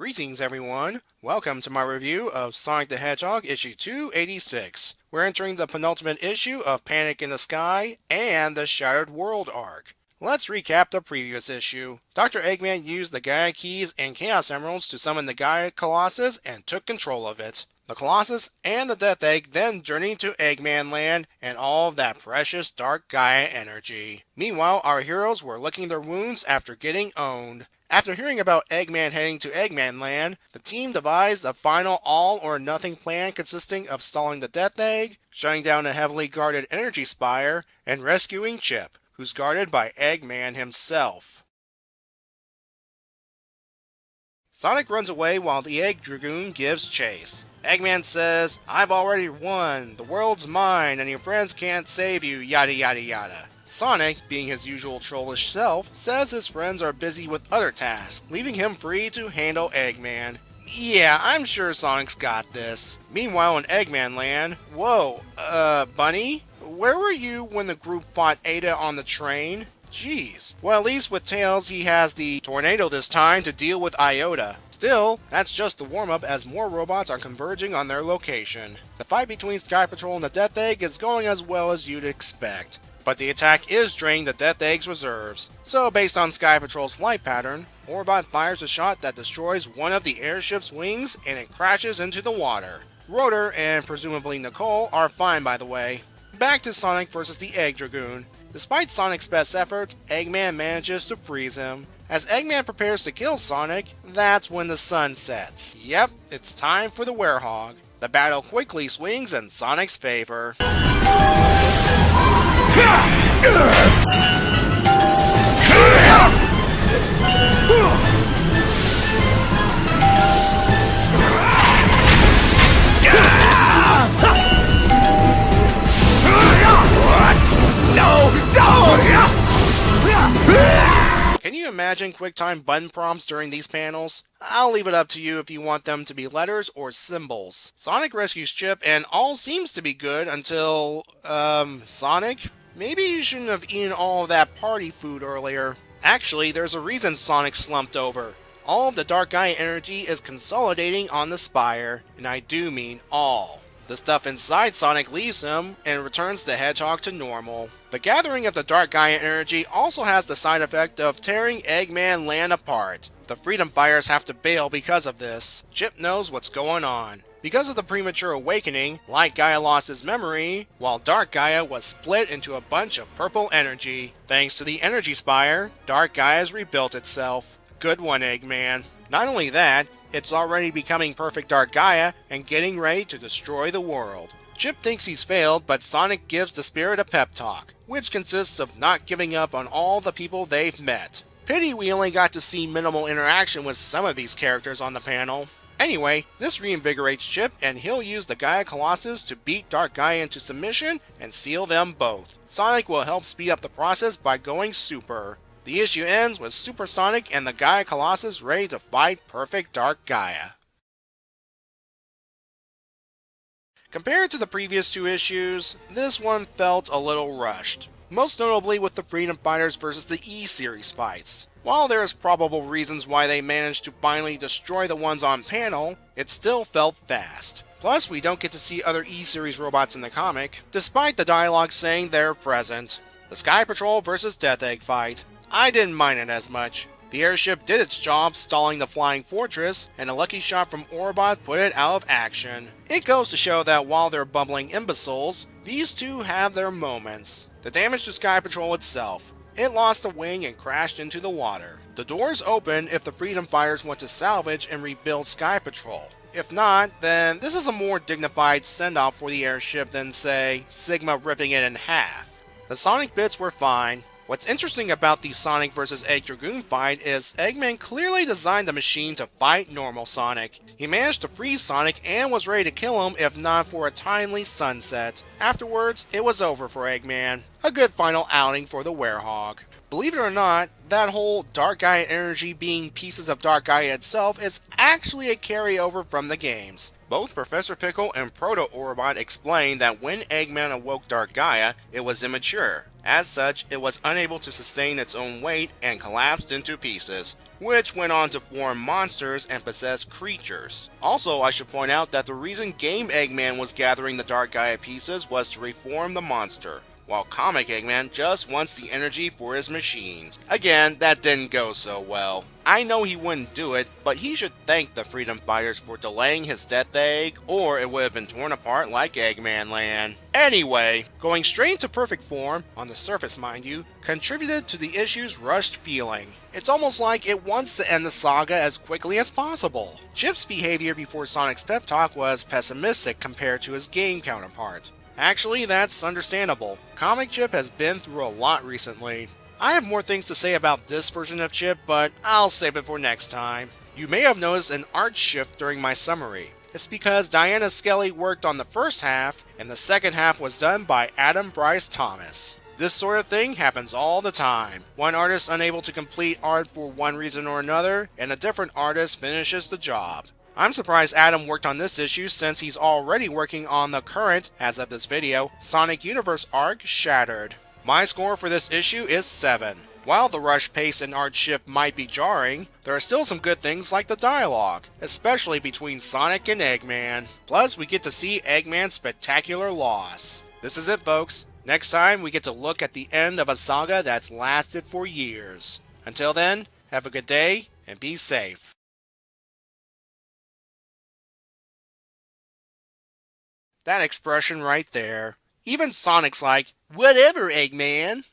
Greetings everyone, welcome to my review of Sonic the Hedgehog issue 286. We're entering the penultimate issue of Panic in the Sky and the Shattered World arc. Let's recap the previous issue. Dr. Eggman used the Gaia Keys and Chaos Emeralds to summon the Gaia Colossus and took control of it. The Colossus and the Death Egg then journeyed to Eggman Land and all of that precious Dark Gaia energy. Meanwhile, our heroes were licking their wounds after getting owned. After hearing about Eggman heading to Eggman Land, the team devised a final all-or-nothing plan consisting of stalling the Death Egg, shutting down a heavily guarded energy spire, and rescuing Chip, who's guarded by Eggman himself. Sonic runs away while the Egg Dragoon gives chase. Eggman says, "I've already won, the world's mine, and your friends can't save you, yada yada yada." Sonic, being his usual trollish self, says his friends are busy with other tasks, leaving him free to handle Eggman. Yeah, I'm sure Sonic's got this. Meanwhile in Eggman Land, whoa, Bunny? Where were you when the group fought Ada on the train? Jeez. Well, at least with Tails, he has the tornado this time to deal with Iota. Still, that's just the warm-up as more robots are converging on their location. The fight between Sky Patrol and the Death Egg is going as well as you'd expect. But the attack is draining the Death Egg's reserves. So based on Sky Patrol's flight pattern, Orbot fires a shot that destroys one of the airship's wings and it crashes into the water. Rotor and presumably Nicole are fine by the way. Back to Sonic vs. the Egg Dragoon. Despite Sonic's best efforts, Eggman manages to freeze him. As Eggman prepares to kill Sonic, that's when the sun sets. Yep, it's time for the Werehog. The battle quickly swings in Sonic's favor. Can you imagine QuickTime button prompts during these panels? I'll leave it up to you if you want them to be letters or symbols. Sonic rescues Chip and all seems to be good until, Sonic? Maybe you shouldn't have eaten all of that party food earlier. Actually, there's a reason Sonic slumped over. All of the Dark Gaia energy is consolidating on the Spire, and I do mean all. The stuff inside Sonic leaves him and returns the Hedgehog to normal. The gathering of the Dark Gaia energy also has the side effect of tearing Eggman Land apart. The Freedom Fighters have to bail because of this. Chip knows what's going on. Because of the premature awakening, Light Gaia lost his memory, while Dark Gaia was split into a bunch of purple energy. Thanks to the Energy Spire, Dark Gaia's rebuilt itself. Good one, Eggman. Not only that, it's already becoming perfect Dark Gaia and getting ready to destroy the world. Chip thinks he's failed, but Sonic gives the spirit a pep talk, which consists of not giving up on all the people they've met. Pity we only got to see minimal interaction with some of these characters on the panel. Anyway, this reinvigorates Chip and he'll use the Gaia Colossus to beat Dark Gaia into submission and seal them both. Sonic will help speed up the process by going super. The issue ends with Super Sonic and the Gaia Colossus ready to fight perfect Dark Gaia. Compared to the previous two issues, this one felt a little rushed. Most notably with the Freedom Fighters vs. the E-Series fights. While there's probable reasons why they managed to finally destroy the ones on panel, it still felt fast. Plus, we don't get to see other E-Series robots in the comic, despite the dialogue saying they're present. The Sky Patrol vs. Death Egg fight. I didn't mind it as much. The airship did its job stalling the flying fortress, and a lucky shot from Orbot put it out of action. It goes to show that while they're bumbling imbeciles, these two have their moments. The damage to Sky Patrol itself. It lost a wing and crashed into the water. The doors open if the Freedom Fighters want to salvage and rebuild Sky Patrol. If not, then this is a more dignified send-off for the airship than, say, Sigma ripping it in half. The Sonic bits were fine. What's interesting about the Sonic vs. Egg Dragoon fight is Eggman clearly designed the machine to fight normal Sonic. He managed to freeze Sonic and was ready to kill him if not for a timely sunset. Afterwards, it was over for Eggman. A good final outing for the Werehog. Believe it or not, that whole Dark Gaia energy being pieces of Dark Gaia itself is actually a carryover from the games. Both Professor Pickle and Proto Orbot explain that when Eggman awoke Dark Gaia, it was immature. As such, it was unable to sustain its own weight and collapsed into pieces, which went on to form monsters and possess creatures. Also, I should point out that the reason Game Eggman was gathering the Dark Gaia pieces was to reform the monster, while Comic Eggman just wants the energy for his machines. Again, that didn't go so well. I know he wouldn't do it, but he should thank the Freedom Fighters for delaying his death egg, or it would have been torn apart like Eggman Land. Anyway, going straight into perfect form, on the surface mind you, contributed to the issue's rushed feeling. It's almost like it wants to end the saga as quickly as possible. Chip's behavior before Sonic's pep talk was pessimistic compared to his game counterpart. Actually, that's understandable. Comic Chip has been through a lot recently. I have more things to say about this version of Chip, but I'll save it for next time. You may have noticed an art shift during my summary. It's because Diana Skelly worked on the first half, and the second half was done by Adam Bryce Thomas. This sort of thing happens all the time. One artist unable to complete art for one reason or another, and a different artist finishes the job. I'm surprised Adam worked on this issue since he's already working on the current, as of this video, Sonic Universe arc, Shattered. My score for this issue is 7. While the rush pace and art shift might be jarring, there are still some good things like the dialogue, especially between Sonic and Eggman. Plus, we get to see Eggman's spectacular loss. This is it, folks. Next time, we get to look at the end of a saga that's lasted for years. Until then, have a good day, and be safe. That expression right there. Even Sonic's like, whatever, Eggman.